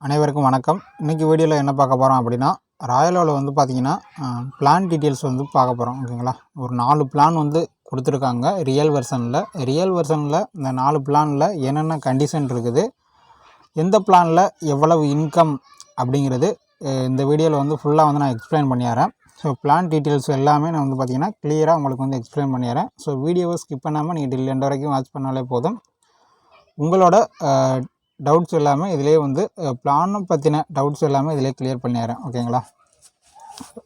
அனைவருக்கும் வணக்கம். இன்றைக்கி வீடியோவில் என்ன பார்க்க போகிறோம் அப்படின்னா, ராயலோவில் வந்து பார்த்திங்கன்னா பிளான் டீட்டெயில்ஸ் வந்து பார்க்க போகிறோம். ஓகேங்களா, ஒரு 4 பிளான் வந்து கொடுத்துருக்காங்க ரியல் வெர்ஷனில். இந்த 4 பிளானில் என்னென்ன கண்டிஷன் இருக்குது, எந்த பிளானில் எவ்வளவு இன்கம் அப்படிங்கிறது இந்த வீடியோவில் வந்து ஃபுல்லாக வந்து நான் எக்ஸ்பிளைன் பண்ணிடுறேன். ஸோ பிளான் டீட்டெயில்ஸ் எல்லாமே நான் வந்து பார்த்திங்கன்னா கிளியராக உங்களுக்கு வந்து எக்ஸ்பிளைன் பண்ணிடுறேன். ஸோ வீடியோவை ஸ்கிப் பண்ணாமல் நீங்கள் டில் எண்ட் வரைக்கும் வாட்ச் பண்ணாலே போதும். உங்களோட டவுட்ஸ் எல்லாமே இதிலே வந்து பிளானை பற்றின டவுட்ஸ் எல்லாமே இதிலே கிளியர் பண்ணிடுறேன். ஓகேங்களா,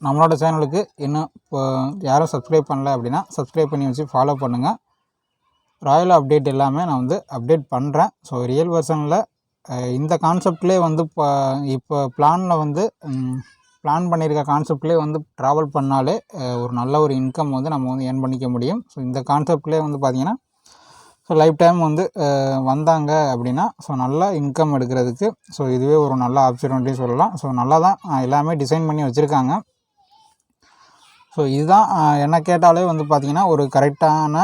நம்மளோட சேனலுக்கு இன்னும் இப்போ யாரும் சப்ஸ்கிரைப் பண்ணல அப்படின்னா சப்ஸ்கிரைப் பண்ணி வச்சு ஃபாலோ பண்ணுங்கள். ராயல் அப்டேட் எல்லாமே நான் வந்து அப்டேட் பண்ணுறேன். ஸோ ரியல் வெர்ஷனில் இந்த கான்செப்ட்லேயே வந்து இப்போ பிளானில் வந்து பிளான் பண்ணியிருக்க கான்செப்ட்லேயே வந்து ட்ராவல் பண்ணாலே ஒரு நல்ல ஒரு இன்கம் வந்து நம்ம வந்து ஏர்ன் பண்ணிக்க முடியும். ஸோ இந்த கான்செப்ட்லேயே வந்து பார்த்திங்கன்னா ஸோ லைஃப் டைம் வந்து வந்தாங்க அப்படின்னா ஸோ நல்லா இன்கம் எடுக்கிறதுக்கு ஸோ இதுவே ஒரு நல்ல ஆப்பர்ச்சுனிட்டி சொல்லலாம். ஸோ நல்லா தான் எல்லாமே டிசைன் பண்ணி வச்சுருக்காங்க. ஸோ இதுதான் என்ன கேட்டாலே வந்து பார்த்திங்கன்னா ஒரு கரெக்டான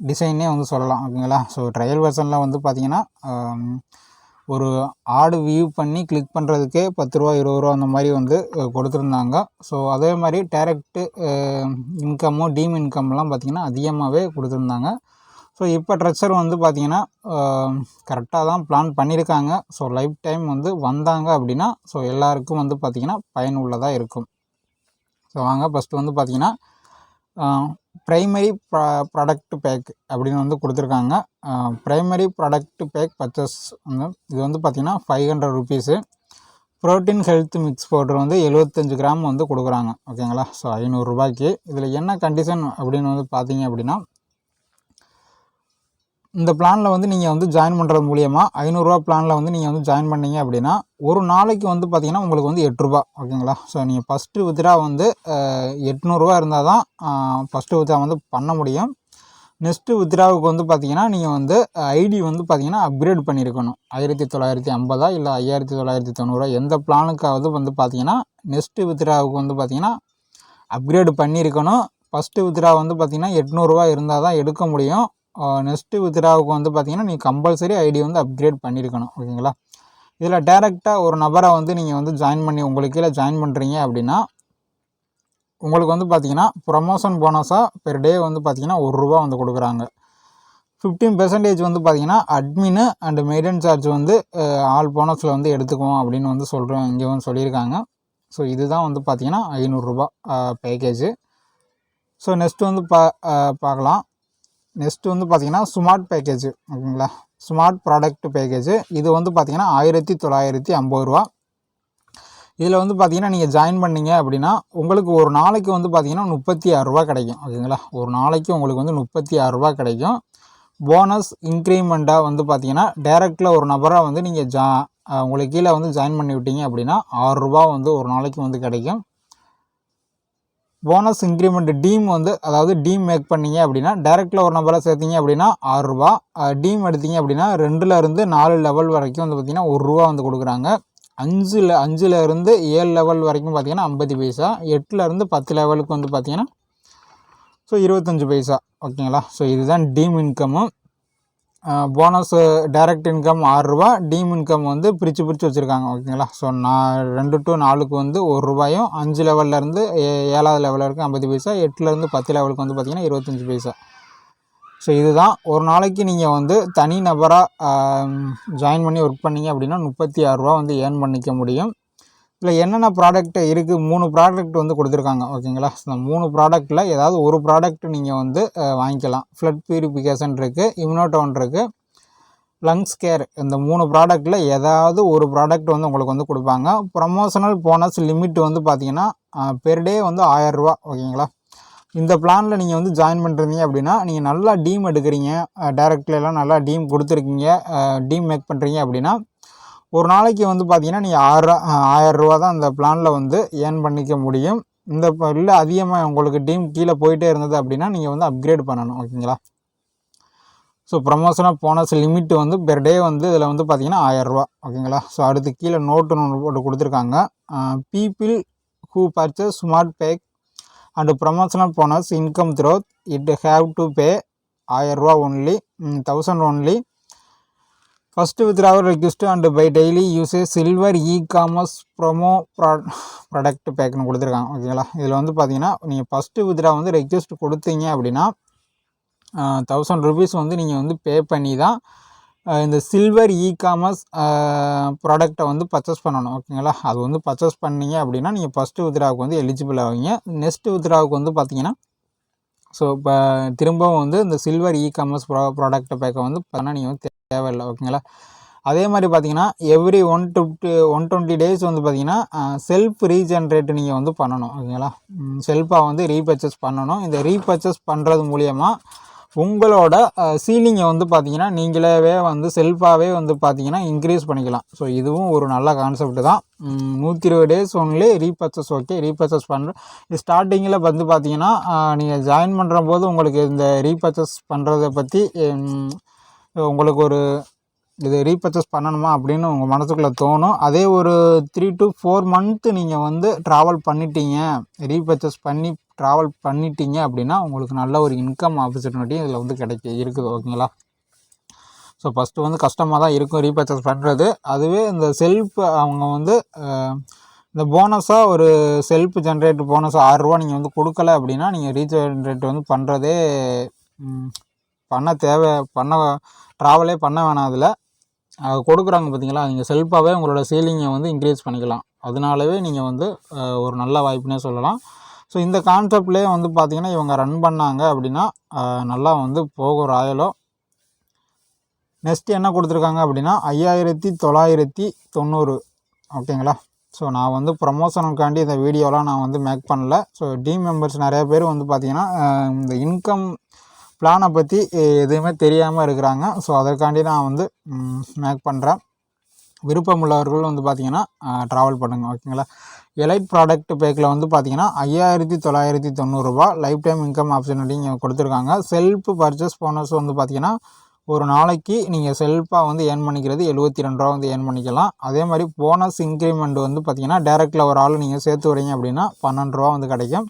டிசைனே வந்து சொல்லலாம். ஓகேங்களா, ஸோ ட்ரையல் வெர்ஷனில் வந்து பார்த்திங்கன்னா ஒரு ஆடு வியூ பண்ணி கிளிக் பண்ணுறதுக்கே 10 ரூபா 20 ரூபா அந்த மாதிரி வந்து கொடுத்துருந்தாங்க. ஸோ அதே மாதிரி டைரக்ட்டு இன்கமும் டீம் இன்கம்லாம் பார்த்திங்கன்னா அதிகமாகவே கொடுத்துருந்தாங்க. ஸோ இப்போ ட்ரெஷர் வந்து பார்த்திங்கன்னா கரெக்டாக தான் பிளான் பண்ணியிருக்காங்க. ஸோ லைஃப் டைம் வந்து வந்தாங்க அப்படின்னா ஸோ எல்லாருக்கும் வந்து பார்த்திங்கன்னா பயனுள்ளதாக இருக்கும். ஸோ வாங்க ஃபஸ்ட்டு வந்து பார்த்திங்கன்னா ப்ரைமரி ப்ராடக்ட் பேக் அப்படின்னு வந்து கொடுத்துருக்காங்க. ப்ரைமரி ப்ராடக்ட் பேக் பர்ச்சேஸ் வந்து இது வந்து பார்த்திங்கன்னா 500 rupees. Protein health mix powder வந்து 75 கிராம் வந்து கொடுக்குறாங்க. ஓகேங்களா, ஸோ 500 ரூபாய்க்கு. இதில் என்ன கண்டிஷன் அப்படின்னு வந்து பார்த்திங்க அப்படின்னா, இந்த பிளானில் வந்து நீங்கள் வந்து ஜாயின் பண்ணுறது மூலிமா 500 ரூபா பிளானில் வந்து நீங்கள் வந்து ஜாயின் பண்ணிங்க அப்படின்னா ஒரு நாளைக்கு வந்து பார்த்திங்கன்னா உங்களுக்கு வந்து 8 ரூபா. ஓகேங்களா, ஸோ நீங்கள் ஃபஸ்ட்டு வித்ரா வந்து 800 ரூபா இருந்தால் தான் ஃபஸ்ட்டு வித்ரா வந்து பண்ண முடியும். நெக்ஸ்ட்டு வித்ராவுக்கு வந்து பார்த்திங்கன்னா நீங்கள் வந்து ஐடி வந்து பார்த்திங்கன்னா அப்கிரேட் பண்ணியிருக்கணும். 1950 இல்லை 5990 எந்த பிளானுக்காவது வந்து பார்த்திங்கன்னா நெக்ஸ்ட்டு வித்ராவுக்கு வந்து பார்த்திங்கன்னா அப்கிரேடு பண்ணியிருக்கணும். ஃபஸ்ட்டு வித்ரா வந்து பார்த்திங்கன்னா 800 ரூபா இருந்தால் தான் எடுக்க முடியும். நெக்ஸ்ட்டு வித்ராவுக்கு வந்து பார்த்திங்கன்னா நீங்கள் கம்பல்சரி ஐடி வந்து அப்கிரேட் பண்ணியிருக்கணும். ஓகேங்களா, இதில் டேரெக்டாக ஒரு நபரை வந்து நீங்கள் வந்து ஜாயின் பண்ணி உங்களுக்கு கீழே ஜாயின் பண்ணுறீங்க அப்படின்னா உங்களுக்கு வந்து பார்த்திங்கன்னா ப்ரமோஷன் போனஸாக பெர் டே வந்து பார்த்திங்கன்னா 1 ரூபா வந்து கொடுக்குறாங்க. 15% வந்து பார்த்திங்கன்னா அட்மின் அண்டு மெயின்டெனன்ஸ் சார்ஜ் வந்து ஆல் போனஸில் வந்து எடுத்துக்குவோம் அப்படின்னு வந்து சொல்கிறோம் இங்கே வந்து சொல்லியிருக்காங்க. ஸோ இதுதான் வந்து பார்த்திங்கன்னா 500 ரூபா பேக்கேஜு. ஸோ நெக்ஸ்ட்டு வந்து பார்க்கலாம். நெக்ஸ்ட்டு வந்து பார்த்திங்கன்னா ஸ்மார்ட் பேக்கேஜ். ஓகேங்களா, ஸ்மார்ட் ப்ராடக்ட் பேக்கேஜ் இது வந்து பார்த்திங்கன்னா 1950 ரூபா. இதில் வந்து பார்த்திங்கன்னா நீங்கள் ஜாயின் பண்ணிங்க அப்படின்னா உங்களுக்கு ஒரு நாளைக்கு வந்து பார்த்திங்கன்னா 36 ரூபா கிடைக்கும். ஓகேங்களா, ஒரு நாளைக்கு உங்களுக்கு வந்து 36 ரூபா கிடைக்கும். போனஸ் இன்க்ரிமெண்ட்டாக வந்து பார்த்திங்கன்னா டேரெக்டில் ஒரு நபராக வந்து நீங்கள் உங்களுக்கு கீழே வந்து ஜாயின் பண்ணி விட்டீங்க அப்படின்னா 6 ரூபா வந்து ஒரு நாளைக்கு வந்து கிடைக்கும். போனஸ் இன்க்ரிமெண்ட் டீம் வந்து அதாவது டீம் மேக் பண்ணிங்க அப்படின்னா டேரெக்டில் ஒரு நம்பரை சேர்த்திங்க அப்படின்னா 6 ரூபா. டீம் எடுத்திங்க அப்படின்னா 2லேருந்து 4 லெவல் வரைக்கும் வந்து பார்த்திங்கன்னா 1 ரூபா வந்து கொடுக்குறாங்க. 5லேருந்து 7 லெவல் வரைக்கும் பார்த்திங்கன்னா 50 பைசா. 8லேருந்து 10 லெவலுக்கு வந்து பார்த்திங்கன்னா ஸோ 25 பைசா. ஓகேங்களா, ஸோ இதுதான் team income. Bonus direct income 6 ரூபா, டீம் இன்கம் வந்து பிரித்து வச்சுருக்காங்க. ஓகேங்களா, ஸோ 2 to 4க்கு வந்து 1 ரூபாயும், 5 லெவல்லேருந்து 7வது லெவல் வரைக்கும் 50 பைசா, 8லேருந்து 10 லெவலுக்கு வந்து பார்த்திங்கன்னா 25 பைசா. ஸோ இதுதான் ஒரு நாளைக்கு நீங்கள் வந்து தனி நபராக ஜாயின் பண்ணி ஒர்க் பண்ணிங்க அப்படின்னா 36 ரூபா வந்து ஏர்ன் பண்ணிக்க முடியும். இதில் என்னென்ன ப்ராடக்ட் இருக்குது, 3 ப்ராடக்ட் வந்து கொடுத்துருக்காங்க. ஓகேங்களா, இந்த 3 ப்ராடக்ட்டில் ஏதாவது ஒரு ப்ராடக்ட் நீங்கள் வந்து வாங்கிக்கலாம். ஃப்ளட் பியூரிஃபிகேஷன் இருக்குது, இம்யூனோடோன் இருக்குது, லங்ஸ் கேர். இந்த 3 ப்ராடக்ட்டில் ஏதாவது ஒரு ப்ராடக்ட் வந்து உங்களுக்கு வந்து கொடுப்பாங்க. ப்ரமோஷனல் போனஸ் லிமிட் வந்து பார்த்திங்கன்னா பெர் டே வந்து 1000 ரூபா. ஓகேங்களா, இந்த பிளானில் நீங்கள் வந்து ஜாயின் பண்ணுறீங்க அப்படின்னா நீங்கள் நல்லா டீம் எடுக்கிறீங்க, டேரெக்ட்லாம் நல்லா டீம் கொடுத்துருக்கீங்க, டீம் மேக் பண்ணுறீங்க அப்படின்னா ஒரு நாளைக்கு வந்து பார்த்திங்கன்னா நீங்கள் 1000 ரூபா தான் இந்த பிளானில் வந்து ஏர்ன் பண்ணிக்க முடியும். இந்த இல்லை அதிகமாக உங்களுக்கு டீம் கீழே போயிட்டே இருந்தது அப்படின்னா நீங்கள் வந்து அப்கிரேட் பண்ணணும். ஓகேங்களா, ஸோ ப்ரமோஷனாக போனஸ் லிமிட் வந்து பெர் டே வந்து இதில் வந்து பார்த்திங்கன்னா 1000 ரூபா. ஓகேங்களா, ஸோ அடுத்து கீழே நோட்டு போட்டு கொடுத்துருக்காங்க. People who purchase smart pack and promotional bonus income through it have to pay 1000 ரூபா only 1000 only first withdrawal request and by daily usage silver e-commerce promo product பேக்குன்னு கொடுத்துருக்காங்க. ஓகேங்களா, இதில் வந்து பார்த்தீங்கன்னா நீங்கள் ஃபஸ்ட்டு வித்ரா வந்து ரெக்வெஸ்ட் கொடுத்தீங்க அப்படின்னா 1000 ருபீஸ் வந்து நீங்கள் வந்து பே பண்ணி தான் இந்த சில்வர் இ-காமர்ஸ் ப்ராடக்டை வந்து பர்ச்சேஸ் பண்ணணும். ஓகேங்களா, அது வந்து பர்ச்சேஸ் பண்ணீங்க அப்படின்னா நீங்கள் ஃபஸ்ட்டு வித்ராவுக்கு வந்து எலிஜிபிள் ஆவீங்க. நெக்ஸ்ட்டு வித்ராவுக்கு வந்து பார்த்தீங்கன்னா ஸோ இப்போ திரும்பவும் வந்து இந்த சில்வர் இ-காமர்ஸ் ப்ராடக்ட் பேக்கை வந்து பார்த்தீங்கன்னா நீங்கள் வந்து தேவையில்லை. ஓகேங்களா, அதே மாதிரி பார்த்தீங்கன்னா எவ்ரி 120 டேஸ் வந்து பார்த்தீங்கன்னா செல்ஃப் ரீஜென்ரேட் நீங்கள் வந்து பண்ணணும். ஓகேங்களா, செல்ஃபாக வந்து ரீபர்ச்சேஸ் பண்ணணும். இந்த ரீபர்ச்சேஸ் பண்ணுறது மூலியமாக உங்களோட சீலிங்கை வந்து பார்த்தீங்கன்னா நீங்களே வந்து செல்ஃபாகவே வந்து பார்த்தீங்கன்னா இன்க்ரீஸ் பண்ணிக்கலாம். ஸோ இதுவும் ஒரு நல்ல கான்செப்ட் தான். 120 days only repurchase. Okay, repurchase பண்ணுற ஸ்டார்டிங்கில் வந்து பார்த்தீங்கன்னா நீங்கள் ஜாயின் பண்ணுற போது உங்களுக்கு இந்த ரீபர்ச்சேஸ் பண்ணுறதை பற்றி உங்களுக்கு ஒரு இது ரீபர்ச்சேஸ் பண்ணணுமா அப்படின்னு உங்கள் மனசுக்குள்ளே தோணும். அதே ஒரு 3 to 4 மந்த்து நீங்கள் வந்து ட்ராவல் பண்ணிட்டீங்க, ரீபர்ச்சேஸ் பண்ணி ட்ராவல் பண்ணிட்டீங்க அப்படின்னா உங்களுக்கு நல்ல ஒரு இன்கம் ஆப்பர்ச்சுனிட்டி இதில் வந்து இருக்குது. ஓகேங்களா, ஸோ ஃபஸ்ட்டு வந்து கஷ்டமாக தான் இருக்கும் ரீபர்ச்சேஸ் பண்ணுறது. அதுவே இந்த செல்ஃப் அவங்க வந்து இந்த போனஸாக ஒரு செல்ஃப் ஜென்ரேட் போனஸ் 6 ரூபா நீங்கள் வந்து கொடுக்கல அப்படின்னா நீங்கள் ரீஜென்ரேட் வந்து பண்ணுறதே ட்ராவலே பண்ண வேணாம். அதில் கொடுக்குறாங்க பார்த்தீங்களா, நீங்கள் செல்ஃபாகவே உங்களோட சீலிங்கை வந்து இன்க்ரீஸ் பண்ணிக்கலாம். அதனாலவே நீங்கள் வந்து ஒரு நல்ல வாய்ப்புனே சொல்லலாம். ஸோ இந்த கான்செப்ட்லேயே வந்து பார்த்திங்கன்னா இவங்க ரன் பண்ணாங்க அப்படின்னா நல்லா வந்து போகும் ராயலோ. நெக்ஸ்ட்டு என்ன கொடுத்துருக்காங்க அப்படின்னா 5990. ஓகேங்களா, ஸோ நான் வந்து ப்ரமோஷனுக்காண்டி இந்த வீடியோலாம் நான் வந்து மேக் பண்ணல. ஸோ டீம் மெம்பர்ஸ் நிறைய பேர் வந்து பார்த்திங்கன்னா இந்த இன்கம் பிளானை பற்றி எதுவுமே தெரியாமல் இருக்கிறாங்க. ஸோ அதற்காண்டி நான் வந்து மேக் பண்ணுறேன். விருப்பம் உள்ளவர்கள் வந்து பார்த்திங்கன்னா ட்ராவல் பண்ணுங்கள். ஓகேங்களா, எலைட் ப்ராடக்ட் பேக்கில் வந்து பார்த்திங்கன்னா 5990 ரூபா லைஃப் டைம் இன்கம் ஆப்பர்ச்சுனிட்டி இங்கே கொடுத்துருக்காங்க. செல்ஃப் பர்ச்சேஸ் போனஸ் வந்து பார்த்திங்கன்னா ஒரு நாளைக்கு நீங்கள் செல்ஃபாக வந்து ஏர்ன் பண்ணிக்கிறது 72 ரூபா வந்து ஏர்ன் பண்ணிக்கலாம். அதே மாதிரி போனஸ் இன்க்ரிமெண்ட் வந்து பார்த்திங்கன்னா டேரெக்டில் ஒரு ஆள் நீங்கள் சேர்த்து வரீங்க அப்படின்னா 12 ரூபா வந்து கிடைக்கும்.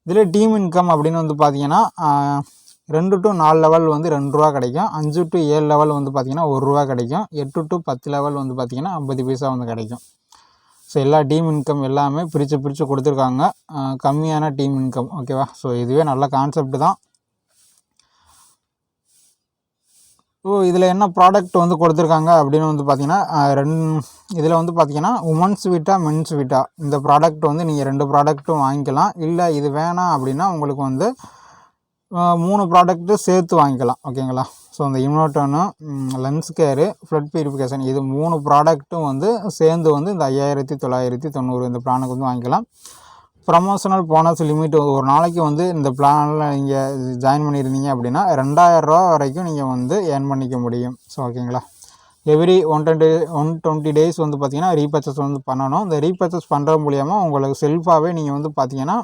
இதில் டீம் இன்கம் அப்படின்னு வந்து பார்த்திங்கன்னா 2 to 4 லெவல் வந்து 2 ரூபா கிடைக்கும். 5 to 7 லெவல் வந்து பார்த்திங்கன்னா 1 ரூபா கிடைக்கும். 8 to 10 லெவல் வந்து பார்த்திங்கன்னா 50 பைசா வந்து கிடைக்கும். ஸோ எல்லா டீம் இன்கம் எல்லாமே பிரித்து கொடுத்துருக்காங்க. கம்மியான டீம் இன்கம். ஓகேவா, ஸோ இதுவே நல்ல கான்செப்ட் தான். இதில் என்ன ப்ராடக்ட் வந்து கொடுத்துருக்காங்க அப்படின்னு வந்து பார்த்திங்கன்னா இதில் வந்து பார்த்திங்கன்னா உமன்ஸ் வீட்டா மென்ஸ் வீட்டா இந்த ப்ராடக்ட் வந்து நீங்கள் 2 ப்ராடக்ட்டும் வாங்கிக்கலாம். இல்லை இது வேணாம் அப்படின்னா உங்களுக்கு வந்து 3 ப்ராடக்ட்டு சேர்த்து வாங்கிக்கலாம். ஓகேங்களா, ஸோ அந்த இன்வெர்டர்னு லென்ஸ் கேரு ஃப்ளட் பியூரிஃபிகேஷன் இது 3 ப்ராடக்ட்டும் வந்து சேர்ந்து வந்து இந்த 5990 இந்த பிளானுக்கு வந்து வாங்கிக்கலாம். ப்ரமோஷனல் போனஸ் லிமிட் ஒரு நாளைக்கு வந்து இந்த பிளானில் நீங்கள் ஜாயின் பண்ணியிருந்தீங்க அப்படின்னா 2000 ரூபா வரைக்கும் நீங்கள் வந்து ஏர்ன் பண்ணிக்க முடியும். ஸோ ஓகேங்களா, எவ்ரி 120 டேஸ் வந்து பார்த்திங்கன்னா ரீபர்ச்சேஸ் வந்து பண்ணணும். இந்த ரீபர்ச்சேஸ் பண்ணுறது மூலியமாக உங்களுக்கு செல்ஃபாகவே நீங்கள் வந்து பார்த்திங்கன்னா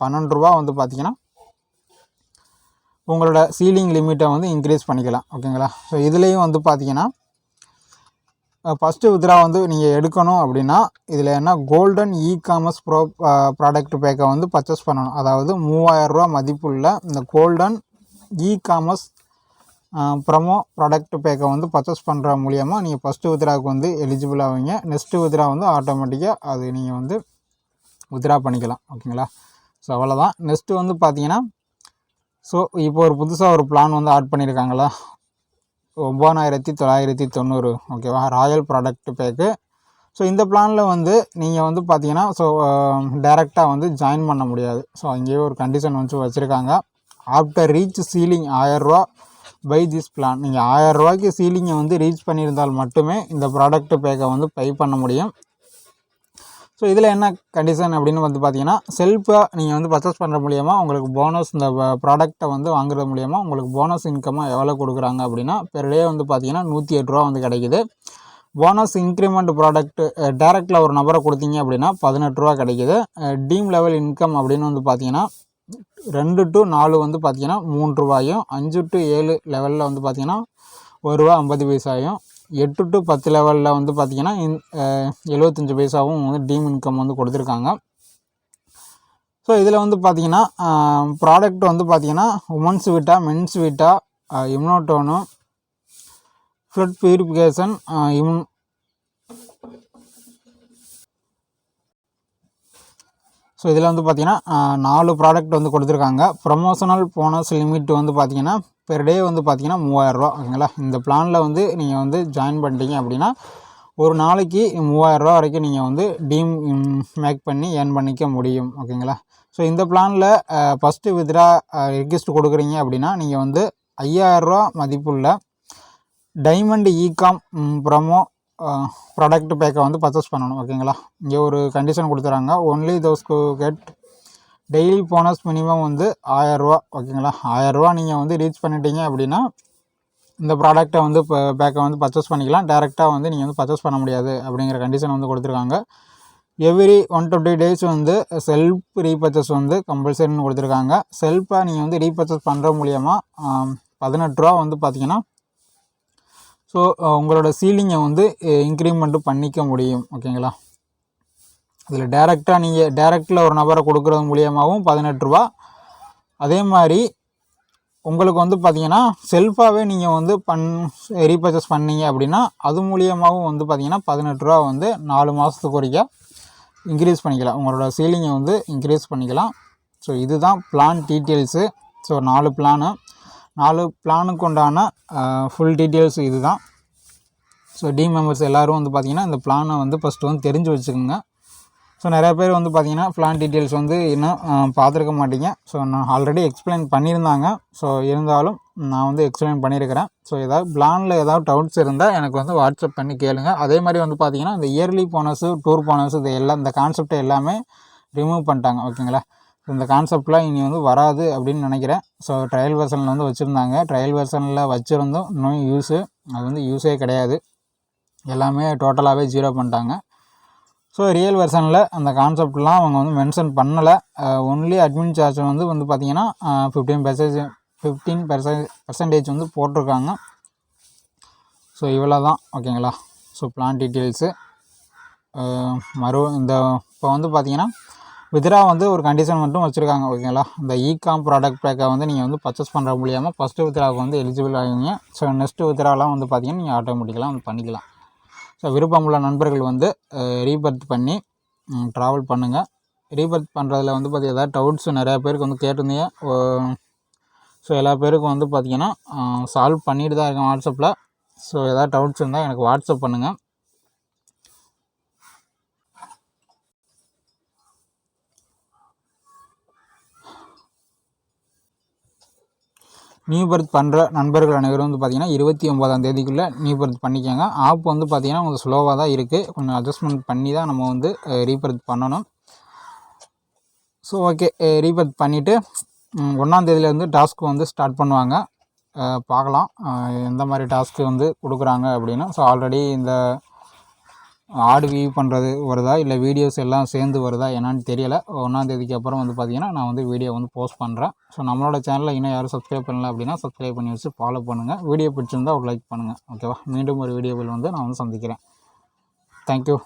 12 ரூபா வந்து பார்த்திங்கன்னா உங்களோட சீலிங் லிமிட்டை வந்து இன்க்ரீஸ் பண்ணிக்கலாம். ஓகேங்களா, ஸோ இதுலேயும் வந்து பார்த்திங்கன்னா ஃபஸ்ட்டு வித்ரா வந்து நீங்கள் எடுக்கணும் அப்படின்னா இதில் என்ன கோல்டன் இ-காமர்ஸ் ப்ராடக்ட் பேக்கை வந்து பர்ச்சேஸ் பண்ணணும். அதாவது 3000 ரூபா மதிப்புள்ள இந்த கோல்டன் இ-காமர்ஸ் ப்ரமோ ப்ராடக்ட் பேக்கை வந்து பர்ச்சேஸ் பண்ணுற மூலியமாக நீங்கள் ஃபஸ்ட்டு வித்ராவுக்கு வந்து எலிஜிபிள் ஆவீங்க. நெக்ஸ்ட்டு வித்ரா வந்து ஆட்டோமேட்டிக்காக அது நீங்கள் வந்து வித்ரா பண்ணிக்கலாம். ஓகேங்களா, ஸோ அவ்வளோதான். நெக்ஸ்ட்டு வந்து பார்த்திங்கன்னா ஸோ இப்போ ஒரு புதுசாக ஒரு பிளான் வந்து ஆட் பண்ணியிருக்காங்களா 9990. ஓகேவா, ராயல் ப்ராடக்ட் பேக்கு. ஸோ இந்த பிளானில் வந்து நீங்கள் வந்து பார்த்தீங்கன்னா ஸோ டேரெக்டாக வந்து ஜாயின் பண்ண முடியாது. ஸோ அங்கேயே ஒரு கண்டிஷன் வந்து வச்சுருக்காங்க. ஆஃப்டர் ரீச் சீலிங் 1000 ரூபா பை திஸ் பிளான். நீங்கள் 1000 ரூபாய்க்கு சீலிங்கை வந்து ரீச் பண்ணியிருந்தால் மட்டுமே இந்த ப்ராடக்ட் பேக்கை வந்து பை பண்ண முடியும். ஸோ இதில் என்ன கண்டிஷன் அப்படின்னு வந்து பார்த்தீங்கன்னா செல்ஃபாக நீங்கள் வந்து பர்ச்சேஸ் பண்ணுற மூலியமாக உங்களுக்கு போனஸ் இந்த ப்ராடக்ட்டை வந்து வாங்குறது மூலியமாக உங்களுக்கு போனஸ் இன்கமாக எவ்வளோ கொடுக்குறாங்க அப்படின்னா பெர் டே வந்து பார்த்தீங்கன்னா 108 ரூபா வந்து கிடைக்குது. போனஸ் இன்க்ரிமெண்ட் ப்ராடக்ட் டேரெக்டில் ஒரு நபரை கொடுத்தீங்க அப்படின்னா 18 ரூபா கிடைக்குது. டீம் லெவல் இன்கம் அப்படின்னு வந்து பார்த்தீங்கன்னா 2 to 4 வந்து பார்த்தீங்கன்னா 3 ரூபாயும், 5 to 7 லெவலில் வந்து பார்த்தீங்கன்னா 1 ரூபா 50 பைசாயும், 8 to 10 லெவலில் வந்து பார்த்திங்கன்னா 75 பைசாவும் வந்து டீம் இன்கம் வந்து கொடுத்துருக்காங்க. ஸோ இதில் வந்து பார்த்திங்கன்னா ப்ராடக்ட் வந்து பார்த்திங்கன்னா உமன்ஸ் வீட்டா மென்ஸ் வீட்டா இம்னோட்டோனு ஃப்ளட் பியூரிஃபிகேஷன் ஸோ இதில் வந்து பார்த்திங்கன்னா 4 ப்ராடக்ட் வந்து கொடுத்துருக்காங்க. ப்ரொமோஷனல் போனஸ் லிமிட் வந்து பார்த்திங்கன்னா பெர் டே வந்து பார்த்திங்கன்னா 3000 ரூபா. ஓகேங்களா. இந்த பிளானில் வந்து நீங்கள் வந்து ஜாயின் பண்ணிட்டீங்க அப்படின்னா ஒரு நாளைக்கு 3000 ரூபா வரைக்கும் நீங்கள் வந்து டீம் மேக் பண்ணி ஏர்ன் பண்ணிக்க முடியும். ஓகேங்களா. ஸோ இந்த பிளானில் ஃபஸ்ட்டு வித்ரா ரிக்வெஸ்ட் கொடுக்குறீங்க அப்படின்னா நீங்கள் வந்து 5000 ரூபா மதிப்புள்ள டைமண்ட் இகாம் ப்ரமோ ப்ராடக்ட் பேக்கை வந்து பர்ச்சேஸ் பண்ணணும். ஓகேங்களா. இங்கே ஒரு கண்டிஷன் கொடுத்துறாங்க. Only those get daily bonus minimum வந்து 1000 ரூபா. ஓகேங்களா. 1000 ரூபா நீங்கள் வந்து ரீச் பண்ணிட்டீங்க அப்படின்னா இந்த ப்ராடக்ட்டை வந்து இப்போ பேக்கை வந்து பர்ச்சேஸ் பண்ணிக்கலாம். டேரெக்டாக வந்து நீங்கள் வந்து பர்ச்சேஸ் பண்ண முடியாது அப்படிங்கிற கண்டிஷன் வந்து கொடுத்துருக்காங்க. எவ்ரி 120 டேஸ் வந்து செல்ஃப் ரீபர்ச்சேஸ் வந்து கம்பல்சரின்னு கொடுத்துருக்காங்க. செல்ஃபாக நீங்கள் வந்து ரீபர்ச்சேஸ் பண்ணுற மூலியமாக 18 ரூபா வந்து பார்த்திங்கன்னா ஸோ உங்களோட சீலிங்கை வந்து இன்க்ரிமெண்ட்டு பண்ணிக்க முடியும். ஓகேங்களா. இதில் டேரெக்டில் ஒரு நபரை கொடுக்குறது மூலியமாகவும் 18 ரூபா. அதே மாதிரி உங்களுக்கு வந்து பார்த்திங்கன்னா செல்ஃபாகவே நீங்கள் வந்து ரீபர்ச்சேஸ் பண்ணீங்க அப்படின்னா அது மூலியமாகவும் வந்து பார்த்திங்கன்னா 18 ரூபா வந்து 4 மாதத்துக்கு ஒருக்கா இன்க்ரீஸ் பண்ணிக்கலாம். உங்களோட சீலிங்கை வந்து இன்க்ரீஸ் பண்ணிக்கலாம். ஸோ இதுதான் பிளான் டீட்டெயில்ஸு. ஸோ 4 பிளானுக்கு உண்டான ஃபுல் டீட்டெயில்ஸ் இது தான். ஸோ டீம் மெம்பர்ஸ் எல்லோரும் வந்து பார்த்திங்கன்னா இந்த பிளானை வந்து ஃபஸ்ட்டு வந்து தெரிஞ்சு வச்சுக்கோங்க. ஸோ நிறையா பேர் வந்து பார்த்திங்கன்னா பிளான் டீட்டெயில்ஸ் வந்து இன்னும் பார்த்துருக்க மாட்டீங்க. ஸோ நான் ஆல்ரெடி எக்ஸ்பிளைன் பண்ணியிருந்தாங்க. ஸோ இருந்தாலும் நான் வந்து எக்ஸ்பிளைன் பண்ணியிருக்கிறேன். ஸோ ஏதாவது பிளானில் ஏதாவது டவுட்ஸ் இருந்தால் எனக்கு வந்து வாட்ஸ்அப் பண்ணி கேளுங்க. அதே மாதிரி வந்து பார்த்திங்கன்னா இந்த இயர்லி போனஸு டூர் போனஸு இது எல்லாம் இந்த கான்செப்டை எல்லாமே ரிமூவ் பண்ணிட்டாங்க. ஓகேங்களா. இந்த கான்செப்ட்லாம் இனி வந்து வராது அப்படின்னு நினைக்கிறேன். ஸோ ட்ரையல் வெர்ஷனில் வந்து வச்சுருந்தாங்க. ட்ரையல் வெர்ஷனில் வச்சுருந்தோம் இன்னும் அது வந்து யூஸே கிடையாது. எல்லாமே டோட்டலாகவே ஜீரோ பண்ணிட்டாங்க. ஸோ ரியல் வெர்ஷனில் அந்த கான்செப்ட்லாம் அவங்க வந்து மென்ஷன் பண்ணலை. ஒன்லி அட்மின் சார்ஜ் வந்து பார்த்திங்கன்னா 15% வந்து போட்டிருக்காங்க. ஸோ இவ்வளோ தான். ஓகேங்களா. ஸோ பிளான் டீட்டெயில்ஸு இப்போ வந்து பார்த்திங்கன்னா வித்ரா வந்து ஒரு கண்டிஷன் மட்டும் வச்சுருக்காங்க. ஓகேங்களா. இந்த இகாம் ப்ராடக்ட் பேக்கை வந்து நீங்கள் வந்து பர்ச்சேஸ் பண்ணுற மூலியமாக ஃபஸ்ட்டு வித்ராவுக்கு வந்து எலிஜிபிள் ஆகிங்க. ஸோ நெக்ஸ்ட்டு வித்ராலாம் வந்து பார்த்திங்கன்னா நீங்கள் ஆட்டோமேட்டிக்கலாக வந்து பண்ணிக்கலாம். ஸோ விருப்பமுள்ள நண்பர்கள் வந்து ரீபர்த் பண்ணி ட்ராவல் பண்ணுங்கள். ரீபர்த் பண்ணுறதுல வந்து பார்த்திங்கன்னா ஏதாவது டவுட்ஸ் நிறையா பேருக்கு வந்து கேட்டிருந்தீங்க. ஸோ எல்லா பேருக்கும் வந்து பார்த்திங்கன்னா சால்வ் பண்ணிட்டு தான் இருக்கேன் வாட்ஸ்அப்பில். ஸோ ஏதாவது டவுட்ஸ் இருந்தால் எனக்கு வாட்ஸ்அப் பண்ணுங்கள். நியூ பர்த் பண்ணுற நண்பர்கள் அனைவரும் வந்து பார்த்திங்கன்னா 29ஆம் தேதிக்குள்ளே நியூ பர்த் பண்ணிக்கோங்க. ஆப் வந்து பார்த்திங்கன்னா கொஞ்சம் ஸ்லோவாக தான் இருக்குது. கொஞ்சம் அட்ஜஸ்ட்மெண்ட் பண்ணி தான் நம்ம வந்து ரீபர்த் பண்ணணும். ஸோ ஓகே, ரீபர்த் பண்ணிவிட்டு 1ஆம் தேதியிலேருந்து டாஸ்க்கு வந்து ஸ்டார்ட் பண்ணுவாங்க. பார்க்கலாம் எந்த மாதிரி டாஸ்க்கு வந்து கொடுக்குறாங்க அப்படின்னு. ஸோ ஆல்ரெடி இந்த ஆடு வியூ பண்ணுறது வருதா இல்லை வீடியோஸ் எல்லாம் சேர்ந்து வருதா என்னான்னு தெரியலை. 1ஆம் தேதிக்கு அப்புறம் வந்து பார்த்திங்கன்னா நான் வந்து வீடியோ வந்து போஸ்ட் பண்ணுறேன். ஸோ நம்மளோட சேனலில் இன்னும் யாரும் சப்ஸ்கிரைப் பண்ணல அப்படின்னா சப்ஸ்கிரைப் பண்ணி வச்சு ஃபாலோ பண்ணுங்கள். வீடியோ பிடிச்சிருந்தால் ஒரு லைக் பண்ணுங்கள். ஓகேவா. மீண்டும் ஒரு வீடியோவில் வந்து நான் வந்து சந்திக்கிறேன். தேங்க்யூ.